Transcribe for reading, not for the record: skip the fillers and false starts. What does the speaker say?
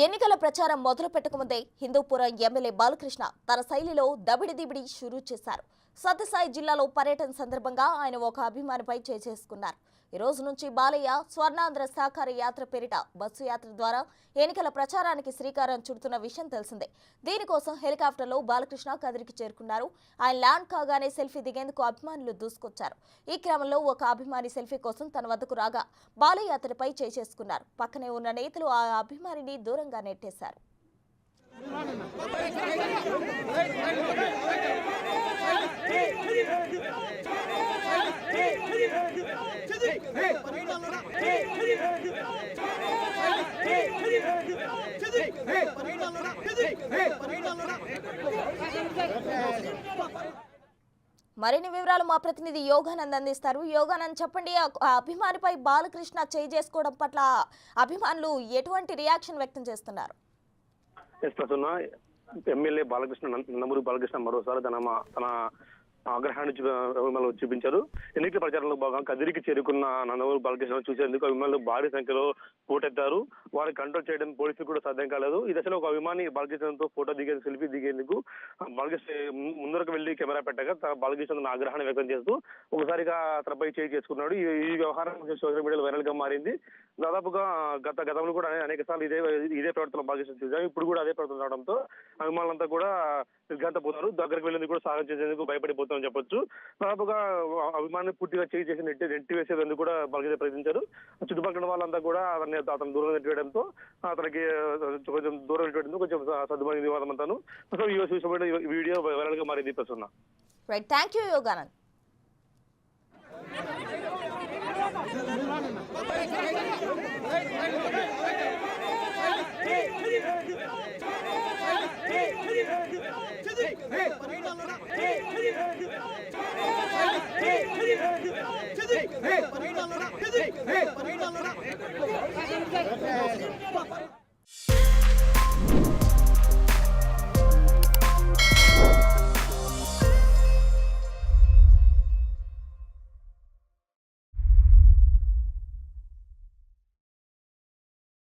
ఎన్నికల ప్రచారం మొదలు పెట్టకముందే హిందూపురం ఎమ్మెల్యే బాలకృష్ణ తన శైలిలో దబిడి షురూ చేశారు. సత్యసాయి జిల్లాలో పర్యటన సందర్భంగా ఆయన ఒక అభిమానిపై చేసుకున్నారు. ఈ రోజు నుంచి బాలయ్య స్వర్ణాంధ్ర సహకార యాత్ర పేరిట బస్సు యాత్ర ద్వారా ఎన్నికల ప్రచారానికి శ్రీకారం చుడుతున్న విషయం తెలిసిందే. దీనికోసం హెలికాప్టర్లో బాలకృష్ణ కదిరికి చేరుకున్నారు. ఆయన ల్యాండ్ కాగానే సెల్ఫీ దిగేందుకు అభిమానులు దూసుకొచ్చారు. ఈ క్రమంలో ఒక అభిమాని సెల్ఫీ కోసం తన వద్దకు రాగా బాలయ్య అతడిపై చేసుకున్నారు. పక్కనే ఉన్న నేతలు ఆ అభిమానిని దూరంగా నెట్టేశారు. మరిన్ని వివరాలు మా ప్రతినిధి యోగానంద్ అందిస్తారు. యోగానంద్, చెప్పండి, ఆ అభిమానిపై బాలకృష్ణ చేసుకోవడం పట్ల అభిమానులు ఎటువంటి రియాక్షన్ వ్యక్తం చేస్తున్నారు? ఎమ్మెల్యే బాలకృష్ణ నందమూరి బాలకృష్ణ మరోసారి తన ఆగ్రహాన్ని చూపించారు. ఎన్నికల ప్రచారంలో భాగంగా కదిరికి చేరుకున్న నందమూరి బాలకృష్ణ చూసేందుకు అభిమానులు భారీ సంఖ్యలో పోటెత్తారు. వారిని కంట్రోల్ చేయడం పోలీసులు కూడా సాధ్యం కాలేదు. ఈ దశలో ఒక అభిమాని బాలకృష్ణతో ఫోటో సెల్ఫీ దిగేందుకు బాలకృష్ణ ముందరకు వెళ్లి కెమెరా పెట్టగా బాలకృష్ణ తన ఆగ్రహాన్ని వ్యక్తం చేస్తూ ఒకసారిగా తనపై చేసుకున్నాడు. ఈ వ్యవహారం సోషల్ మీడియాలో వైరల్ గా మారింది. దాదాపుగా గతంలో కూడా అనేక సార్లు ఇదే ప్రవర్తన బాలకృష్ణ చూసాం. ఇప్పుడు కూడా అదే ప్రవర్తన రావడంతో అభిమానులంతా కూడా నిర్ఘాంతపోతారు. దగ్గరకు వెళ్ళేందుకు కూడా సాగం చేసేందుకు భయపడిపోతామని చెప్పొచ్చు. దాదాపుగా అభిమాని పూర్తిగా చేసి నెట్టి వేసేందుకు కూడా బాలకృష్ణ ప్రయత్నించారు. చుట్టుపక్కల వాళ్ళంతా కూడా అతను దూరం నెట్టివేయడంతో అతనికి కొంచెం దూరం నెట్టివేయడంతో కొంచెం సర్దుమని వివాదం అంతాను. సో ఈ వీడియో వైరల్ గా మారింది. ప్రస్తుతం right, thank you Yoganand. Hey!